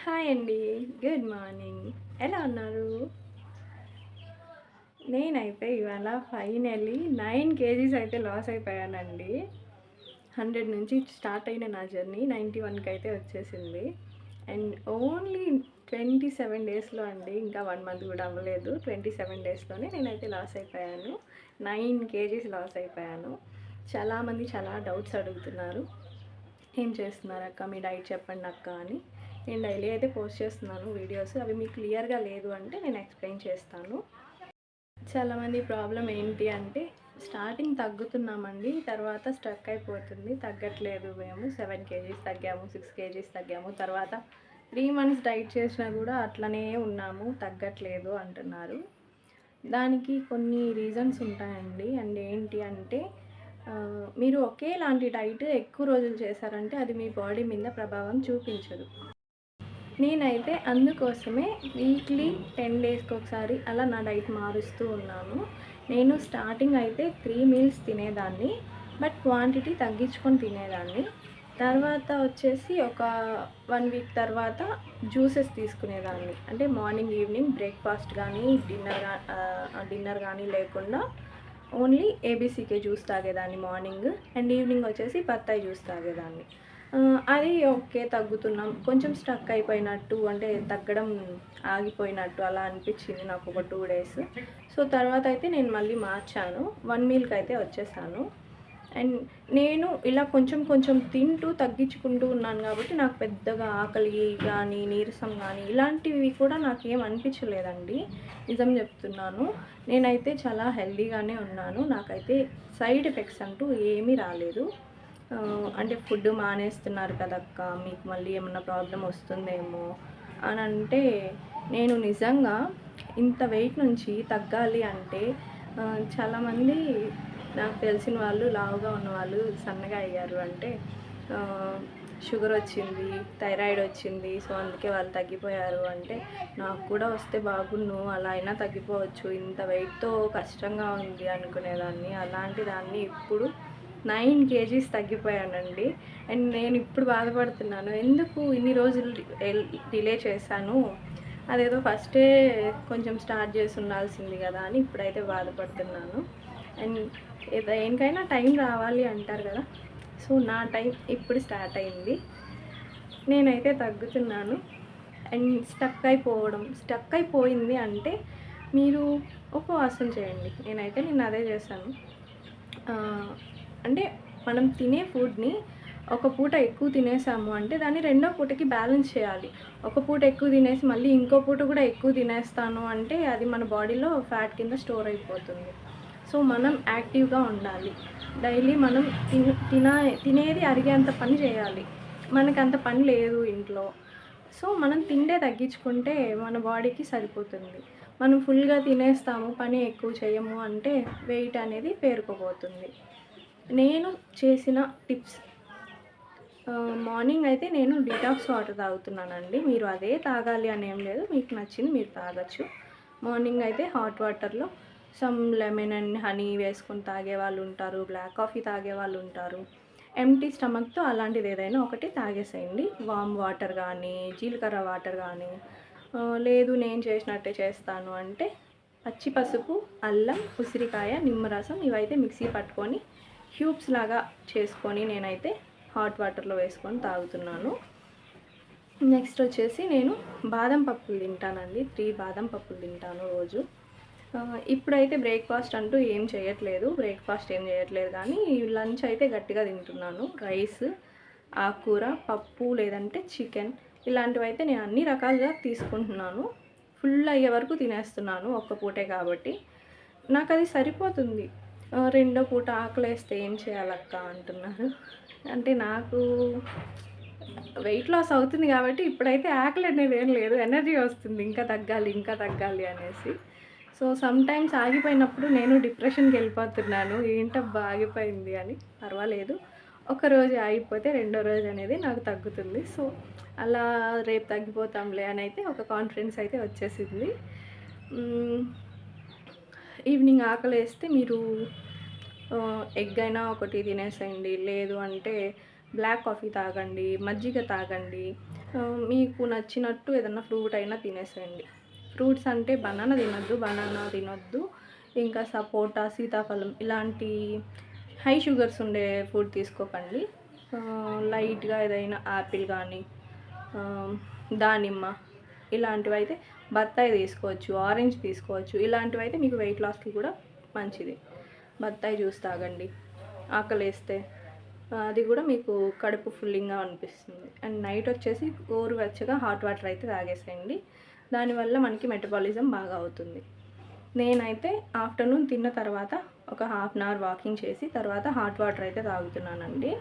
Hi అండి. Good morning. ఎలా ఉన్నారు? నేనైతే ఇవాళ ఫైనల్లీ 9 కేజీస్ అయితే లాస్ అయిపోయానండి. 100 నుంచి స్టార్ట్ అయిన నా జర్నీ 91కి అయితే వచ్చేసింది. అండ్ ఓన్లీ 27 డేస్‌లో అండి. ఇంకా 1 మంత్ కూడా అవ్వలేదు. 27 డేస్‌లోనే నేనైతే లాస్ అయిపోయాను. 9 కేజీస్ లాస్ అయిపోయాను. చాలామంది చాలా డౌట్స్ అడుగుతున్నారు. ఏం చేస్తున్నారక్క? మీ డైట్ చెప్పండి అక్క అని. నేను డైలీ అయితే పోస్ట్ చేస్తున్నాను వీడియోస్. అవి మీకు క్లియర్‌గా లేదు అంటే నేను ఎక్స్‌ప్లెయిన్ చేస్తాను. చాలామంది ప్రాబ్లం ఏంటి అంటే స్టార్టింగ్ తగ్గుతున్నామండి. తర్వాత స్ట్రక్ అయిపోతుంది. తగ్గట్లేదు మేము 7 కేజీస్ తగ్గాము, 6 కేజీస్ తగ్గాము. తర్వాత 3 మంత్స్ డైట్ చేసినా కూడా అట్లనే ఉన్నాము, తగ్గట్లేదు అంటున్నారు. దానికి కొన్ని రీజన్స్ ఉంటాయండి. అండ్ ఏంటి అంటే మీరు ఒకేలాంటి డైట్ ఎక్కువ రోజులు చేశారంటే అది మీ బాడీ మీద ప్రభావం చూపించదు. నేనైతే అందుకోసమే వీక్లీ 10 డేస్కి ఒకసారి అలా నా డైట్ మారుస్తూ ఉన్నాను. నేను స్టార్టింగ్ అయితే 3 మీల్స్ తినేదాన్ని, బట్ క్వాంటిటీ తగ్గించుకొని తినేదాన్ని. తర్వాత వచ్చేసి ఒక 1 వీక్ తర్వాత జ్యూసెస్ తీసుకునేదాన్ని. అంటే మార్నింగ్ ఈవినింగ్ బ్రేక్ఫాస్ట్ కానీ డిన్నర్ కానీ లేకుండా ఓన్లీ ఏబీసీకే జ్యూస్ తాగేదాన్ని మార్నింగ్. అండ్ ఈవినింగ్ వచ్చేసి బత్తాయి జ్యూస్ తాగేదాన్ని. అది ఓకే, తగ్గుతున్నాం. కొంచెం స్టక్ అయిపోయినట్టు అంటే తగ్గడం ఆగిపోయినట్టు అలా అనిపించింది నాకు ఒక 2 డేస్. సో తర్వాత అయితే నేను మళ్ళీ మార్చాను. 1 మీల్కి అయితే వచ్చేసాను. అండ్ నేను ఇలా కొంచెం కొంచెం తింటూ తగ్గించుకుంటూ ఉన్నాను కాబట్టి నాకు పెద్దగా ఆకలి కానీ నీరసం కానీ ఇలాంటివి కూడా నాకేం అనిపించలేదండి. నిజం చెప్తున్నాను. నేనైతే చాలా హెల్తీగానే ఉన్నాను. నాకైతే సైడ్ ఎఫెక్ట్స్ అంటూ ఏమీ రాలేదు. అంటే ఫుడ్ మానేస్తున్నారు కదక్క, మీకు మళ్ళీ ఏమన్నా ప్రాబ్లం వస్తుందేమో అని అంటే, నేను నిజంగా ఇంత వెయిట్ నుంచి తగ్గాలి అంటే చాలామంది నాకు తెలిసిన వాళ్ళు లావుగా ఉన్నవాళ్ళు సన్నగా అయ్యారు అంటే షుగర్ వచ్చింది, థైరాయిడ్ వచ్చింది, సో అందుకే వాళ్ళు తగ్గిపోయారు అంటే, నాకు కూడా వస్తే బాగుండు, అలా అయినా తగ్గిపోవచ్చు, ఇంత వెయిట్తో కష్టంగా ఉంది అనుకునేదాన్ని. అలాంటి దాన్ని ఇప్పుడు 9 కేజీస్ తగ్గిపోయానండి. అండ్ నేను ఇప్పుడు బాధపడుతున్నాను, ఎందుకు ఇన్ని రోజులు డిలే చేశాను, అదేదో ఫస్టే కొంచెం స్టార్ట్ చేసి ఉండాల్సింది కదా అని ఇప్పుడైతే బాధపడుతున్నాను. అండ్ దేనికైనా టైం రావాలి అంటారు కదా, సో నా టైం ఇప్పుడు స్టార్ట్ అయింది. నేనైతే తగ్గుతున్నాను. అండ్ స్టక్ అయిపోయింది అంటే మీరు ఉపవాసం చేయండి. నేనైతే నిన్న అదే చేశాను. అంటే మనం తినే ఫుడ్ని ఒక పూట ఎక్కువ తినేసాము అంటే దాన్ని రెండో పూటకి బ్యాలెన్స్ చేయాలి. ఒక పూట ఎక్కువ తినేసి మళ్ళీ ఇంకో పూట కూడా ఎక్కువ తినేస్తాను అంటే అది మన బాడీలో ఫ్యాట్ కింద స్టోర్ అయిపోతుంది. సో మనం యాక్టివ్గా ఉండాలి. డైలీ మనం తినేది అరిగేంత పని చేయాలి. మనకు అంత పని లేదు ఇంట్లో. సో మనం తిండే తగ్గించుకుంటే మన బాడీకి సరిపోతుంది. మనం ఫుల్గా తినేస్తాము, పని ఎక్కువ చేయము అంటే వెయిట్ అనేది పేరుకుపోతుంది. నేను చేసిన టిప్స్, మార్నింగ్ అయితే నేను డిటాక్స్ వాటర్ తాగుతున్నానండి. మీరు అదే తాగాలి అని ఏం లేదు, మీకు నచ్చింది మీరు తాగొచ్చు. మార్నింగ్ అయితే హాట్ వాటర్లో సమ్ లెమన్ అండ్ హనీ వేసుకొని తాగే వాళ్ళు ఉంటారు, బ్లాక్ కాఫీ తాగే వాళ్ళు ఉంటారు. ఎంప్టీ స్టమక్తో అలాంటిది ఏదైనా ఒకటి తాగేసేయండి. వామ్ వాటర్ కానీ, జీలకర్ర వాటర్ కానీ, లేదు నేను చేసినట్టే చేస్తాను అంటే పచ్చి పసుపు, అల్లం, ఉసిరికాయ, నిమ్మరసం ఇవైతే మిక్సీ పట్టుకొని క్యూబ్స్ లాగా చేసుకొని నేనైతే హాట్ వాటర్లో వేసుకొని తాగుతున్నాను. నెక్స్ట్ వచ్చేసి నేను బాదం పప్పులు తింటానండి. 3 బాదం పప్పులు తింటాను రోజు. ఇప్పుడైతే బ్రేక్ఫాస్ట్ అంటూ ఏం చేయట్లేదు కానీ లంచ్ అయితే గట్టిగా తింటున్నాను. రైస్, ఆకుకూర, పప్పు లేదంటే చికెన్ ఇలాంటివి అయితే నేను అన్ని రకాలుగా తీసుకుంటున్నాను. ఫుల్ అయ్యే వరకు తినేస్తున్నాను ఒక్క పూటే కాబట్టి. నాకు అది సరిపోతుంది. రెండో పూట ఆకలేస్తే ఏం చేయాలక్క అంటున్నారు. అంటే నాకు వెయిట్ లాస్ అవుతుంది కాబట్టి ఇప్పుడైతే ఆకలి అనేది ఏం లేదు, ఎనర్జీ వస్తుంది ఇంకా తగ్గాలి అనేసి. సో సమ్టైమ్స్ ఆగిపోయినప్పుడు నేను డిప్రెషన్కి వెళ్ళిపోతున్నాను, ఏంటబ్బా ఆగిపోయింది అని. పర్వాలేదు, ఒకరోజు ఆగిపోతే రెండో రోజు అనేది నాకు తగ్గుతుంది. సో అలా రేపు తగ్గిపోతాంలే అని అయితే ఒక కాన్ఫిడెన్స్ అయితే వచ్చేసింది. ఈవినింగ్ ఆకలి వేస్తే మీరు ఎగ్ అయినా ఒకటి తినేసేయండి, లేదు అంటే బ్లాక్ కాఫీ తాగండి, మజ్జిగ తాగండి. మీకు నచ్చినట్టు ఏదన్నా ఫ్రూట్ అయినా తినేసేయండి. ఫ్రూట్స్ అంటే బనానా తినొద్దు. ఇంకా సపోటా, సీతాఫలం ఇలాంటి హై షుగర్స్ ఉండే ఫుడ్ తీసుకోకండి. లైట్‌గా ఏదైనా యాపిల్ కానీ, దానిమ్మ ఇలాంటివైతే, బత్తాయి తీసుకోవచ్చు, ఆరెంజ్ తీసుకోవచ్చు. ఇలాంటివైతే మీకు వెయిట్ లాస్‌కి కూడా మంచిది. బత్తాయి జ్యూస్ తాగండి ఆకలేస్తే. అది కూడా మీకు కడుపు ఫుల్లింగ్గా అనిపిస్తుంది. అండ్ నైట్ వచ్చేసి గోరువెచ్చగా హాట్ వాటర్ అయితే తాగేసేయండి. దానివల్ల మనకి మెటబాలిజం బాగా అవుతుంది. నేనైతే ఆఫ్టర్నూన్ తిన్న తర్వాత ఒక హాఫ్ అన్ అవర్ వాకింగ్ చేసి తర్వాత హాట్ వాటర్ అయితే తాగుతున్నానండి.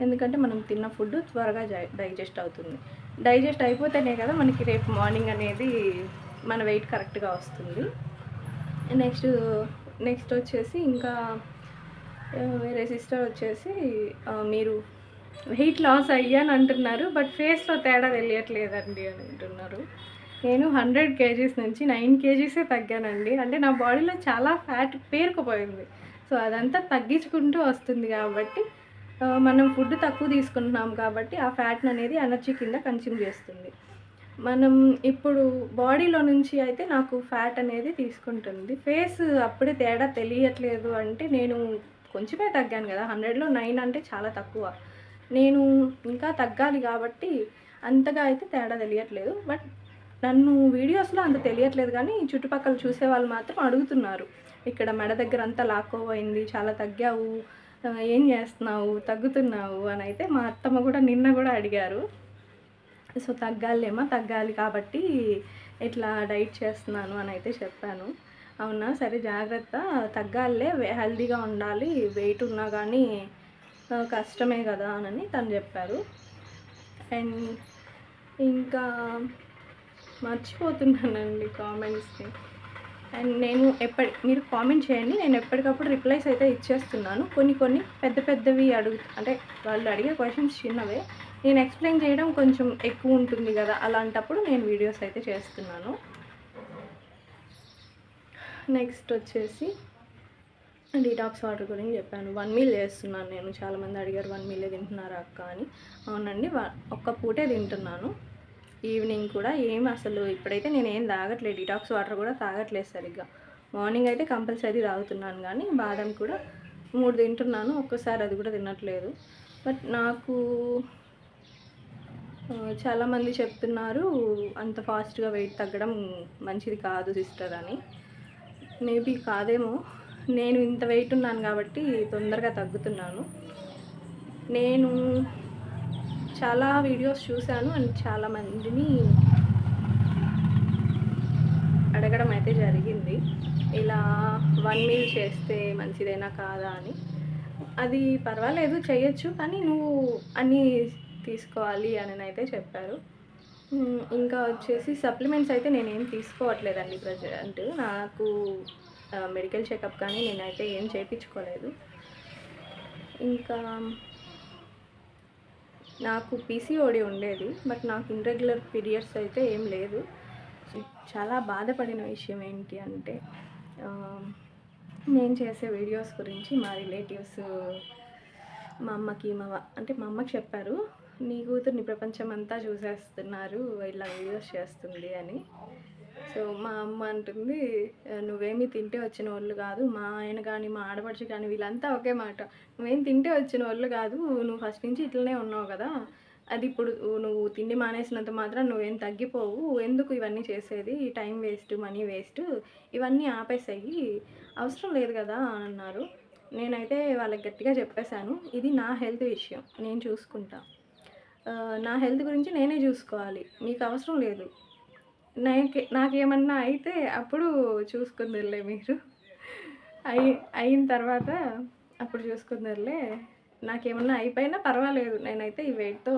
ఎందుకంటే మనం తిన్న ఫుడ్ త్వరగా డైజెస్ట్ అవుతుంది. డైజెస్ట్ అయిపోతేనే కదా మనకి రేపు మార్నింగ్ అనేది మన వెయిట్ కరెక్ట్గా వస్తుంది. నెక్స్ట్ వచ్చేసి ఇంకా వేరే సిస్టర్ వచ్చేసి మీరు వెయిట్ లాస్ అయ్యాను అంటున్నారు, బట్ ఫేస్లో తేడా తెలియట్లేదండి అని అంటున్నారు. నేను 100 kgs నుంచి 9 kgsే తగ్గానండి. అంటే నా బాడీలో చాలా ఫ్యాట్ పేరుకుపోయింది. సో అదంతా తగ్గించుకుంటూ వస్తుంది కాబట్టి మనం ఫుడ్ తక్కువ తీసుకుంటున్నాం కాబట్టి ఆ ఫ్యాట్ని అనేది ఎనర్జీ కింద కన్స్యూమ్ చేస్తుంది. మనం ఇప్పుడు బాడీలో నుంచి అయితే నాకు ఫ్యాట్ అనేది తీసుకుంటుంది. ఫేస్ అప్పుడే తేడా తెలియట్లేదు అంటే నేను కొంచెమే తగ్గాను కదా, 100లో 9 అంటే చాలా తక్కువ. నేను ఇంకా తగ్గాలి కాబట్టి అంతగా అయితే తేడా తెలియట్లేదు. బట్ నన్ను వీడియోస్లో అంత తెలియట్లేదు కానీ చుట్టుపక్కల చూసేవాళ్ళు మాత్రం అడుగుతున్నారు, ఇక్కడ మెడ దగ్గర అంతా లాక్కోపోయింది, చాలా తగ్గావు, ఏం చేస్తున్నావు, తగ్గుతున్నావు అని అయితే మా అత్తమ్మ కూడా నిన్న కూడా అడిగారు. సో తగ్గాలి కాబట్టి ఇట్లా డైట్ చేస్తున్నాను అని అయితే చెప్పాను. అవునా, సరే జాగ్రత్త, తగ్గాలే, హెల్తీగా ఉండాలి, వెయిట్ ఉన్నా కానీ కష్టమే కదా అని తను చెప్పారు. అండ్ ఇంకా మర్చిపోతున్నానండి కామెంట్స్ని. అండ్ మీరు కామెంట్ చేయండి, నేను ఎప్పటికప్పుడు రిప్లైస్ అయితే ఇచ్చేస్తున్నాను. కొన్ని పెద్దవి అంటే వాళ్ళు అడిగే క్వశ్చన్స్ చిన్నవే, నేను ఎక్స్ప్లెయిన్ చేయడం కొంచెం ఎక్కువ ఉంటుంది కదా, అలాంటప్పుడు నేను వీడియోస్ అయితే చేస్తున్నాను. నెక్స్ట్ వచ్చేసి డీటాక్స్ వాటర్ గురించి చెప్పాను. 1 మీల్ చేస్తున్నాను నేను. చాలామంది అడిగారు 1 మీలే తింటున్నారా అక్క అని. అవునండి, ఒక్క పూటే తింటున్నాను. ఈవినింగ్ కూడా అసలు ఇప్పుడైతే నేను ఏం తాగట్లేదు, డీటాక్స్ వాటర్ కూడా తాగట్లేదు సరిగ్గా. మార్నింగ్ అయితే కంపల్సరీ తాగుతున్నాను కానీ బాదం కూడా 3 తింటున్నాను, ఒక్కసారి అది కూడా తినట్లేదు. బట్ నాకు చాలామంది చెప్తున్నారు అంత ఫాస్ట్గా వెయిట్ తగ్గడం మంచిది కాదు సిస్టర్ అని. మేబీ కాదేమో, నేను ఇంత వెయిట్ ఉన్నాను కాబట్టి తొందరగా తగ్గుతున్నాను. నేను చాలా వీడియోస్ చూశాను అండ్ చాలామందిని అడగడం అయితే జరిగింది, ఇలా 1 మీల్ చేస్తే మంచిదేనా కాదా అని. అది పర్వాలేదు, చేయొచ్చు, కానీ నువ్వు అన్నీ తీసుకోవాలి అని అయితే చెప్పారు. ఇంకా వచ్చేసి సప్లిమెంట్స్ అయితే నేనేం తీసుకోవట్లేదండి ప్రజెంట్. నాకు మెడికల్ చెకప్ కానీ నేనైతే ఏం చేయించుకోలేదు. ఇంకా నాకు పీసీఓడి ఉండేది, బట్ నాకు ఇర్రెగ్యులర్ పీరియడ్స్ అయితే ఏం లేదు. చాలా బాధపడిన విషయం ఏంటి అంటే నేను చేసే వీడియోస్ గురించి మా రిలేటివ్స్ మా అమ్మకి చెప్పారు, నీ కూతుర్ని ప్రపంచం అంతా చూసేస్తున్నారు ఇలా వీడియోస్ చేస్తుంది అని. సో మా అమ్మ అంటుంది, నువ్వేమీ తింటే వచ్చిన వాళ్ళు కాదు, మా ఆయన కానీ మా ఆడపడుచు కానీ వీళ్ళంతా ఒకే మాట, నువ్వేం తింటే వచ్చిన వాళ్ళు కాదు, నువ్వు ఫస్ట్ నుంచి ఇట్లనే ఉన్నావు కదా, అది ఇప్పుడు నువ్వు తిండి మానేసినంత మాత్రం నువ్వేం తగ్గిపోవు, ఎందుకు ఇవన్నీ చేసేది, టైం వేస్ట్, మనీ వేస్ట్, ఇవన్నీ ఆపేసాయి, అవసరం లేదు కదా అని అన్నారు. నేనైతే వాళ్ళకి గట్టిగా చెప్పేశాను, ఇది నా హెల్త్ విషయం, నేను చూసుకుంటా, నా హెల్త్ గురించి నేనే చూసుకోవాలి, మీకు అవసరం లేదు, నాకేమన్నా అయితే అప్పుడు చూసుకుందరులే మీరు, అయిన తర్వాత అప్పుడు చూసుకుందరులే, నాకేమన్నా అయిపోయినా పర్వాలేదు, నేనైతే ఈ వెయిట్తో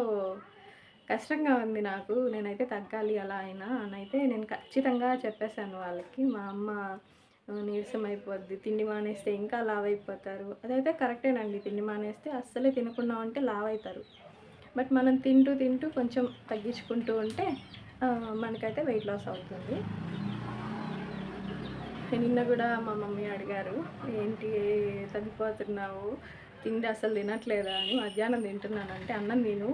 కష్టంగా ఉంది నాకు, నేనైతే తగ్గాలి అలా అయినా అని అయితే నేను ఖచ్చితంగా చెప్పేశాను వాళ్ళకి. మా అమ్మ నీరసం అయిపోద్ది, తిండి మానేస్తే ఇంకా లావ్ అయిపోతారు, అదైతే కరెక్టేనండి, తిండి మానేస్తే అస్సలే తినకుండా ఉంటే లావ్ అవుతారు, బట్ మనం తింటూ కొంచెం తగ్గించుకుంటూ ఉంటే మనకైతే వెయిట్ లాస్ అవుతుంది. నిన్న కూడా మా మమ్మీ అడిగారు, ఏంటి తగ్గిపోతున్నావు, తిండి అసలు తినట్లేదా అని. మధ్యాహ్నం తింటున్నాను అంటే, అన్నం తిను,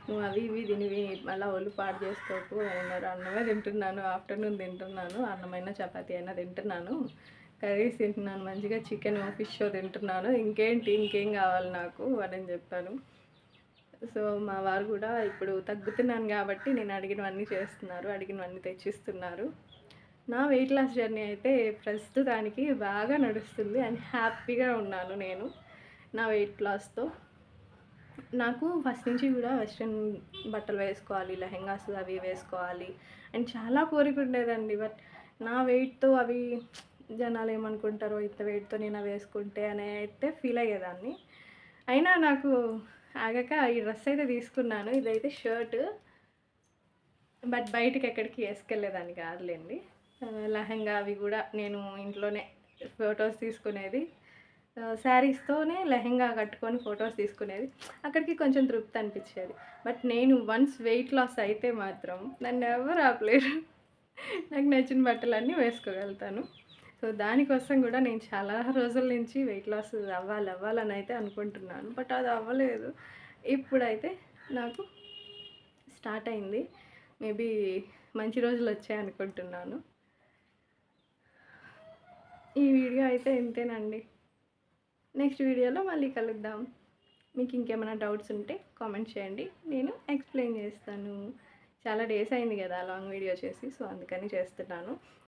నువ్వు అవి ఇవి తినివి మళ్ళీ ఒళ్ళు పాడు చేసుకోకు అని అన్నారు. అన్నమే తింటున్నాను, ఆఫ్టర్నూన్ తింటున్నాను, అన్నమైనా చపాతీ అయినా తింటున్నాను, కర్రీస్ తింటున్నాను, మంచిగా చికెన్ ఫిష్ తింటున్నాను, ఇంకేంటి ఇంకేం కావాలి నాకు అని చెప్పాను. సో మా వారు కూడా ఇప్పుడు తగ్గుతున్నాను కాబట్టి నేను అడిగినవన్నీ చేస్తున్నారు, అడిగినవన్నీ తెచ్చిస్తున్నారు. నా వెయిట్ లాస్ జర్నీ అయితే ప్రస్తుతానికి బాగా నడుస్తుంది అండ్ హ్యాపీగా ఉన్నాను నేను నా వెయిట్ లాస్తో. నాకు ఫస్ట్ నుంచి కూడా వెస్ట్రన్ బట్టలు వేసుకోవాలి, లెహెంగాస్ అవి వేసుకోవాలి అండ్ చాలా కోరిక ఉండేదండి. బట్ నా వెయిట్తో అవి జనాలు ఏమనుకుంటారో, ఇంత వెయిట్తో నేను అవి వేసుకుంటే అని అయితే ఫీల్ అయ్యేదాన్ని. అయినా నాకు ఆగక ఈ డ్రెస్ అయితే తీసుకున్నాను. ఇదైతే షర్ట్, బట్ బయటికి ఎక్కడికి వేసుకెళ్ళేదాన్ని కాదులేండి. లెహంగా అవి కూడా నేను ఇంట్లోనే ఫొటోస్ తీసుకునేది, శారీస్తోనే లెహంగా కట్టుకొని ఫొటోస్ తీసుకునేది. అక్కడికి కొంచెం తృప్తి అనిపించేది. బట్ నేను వన్స్ వెయిట్ లాస్ అయితే మాత్రం నన్ను ఎవరు ఆపలేరు. నాకు నచ్చిన బట్టలన్నీ వేసుకోగలుగుతాను. సో దానికోసం కూడా నేను చాలా రోజుల నుంచి వెయిట్ లాస్ అవ్వాలని అయితే అనుకుంటున్నాను. బట్ అది అవ్వలేదు. ఇప్పుడైతే నాకు స్టార్ట్ అయింది. మేబీ మంచి రోజులు వచ్చాయి అనుకుంటున్నాను. ఈ వీడియో అయితే ఇంతేనండి. నెక్స్ట్ వీడియోలో మళ్ళీ కలుద్దాం. మీకు ఇంకేమైనా డౌట్స్ ఉంటే కామెంట్ చేయండి, నేను ఎక్స్ప్లెయిన్ చేస్తాను. చాలా డేస్ అయింది కదా లాంగ్ వీడియో చేసి, సో అందుకని చేస్తున్నాను.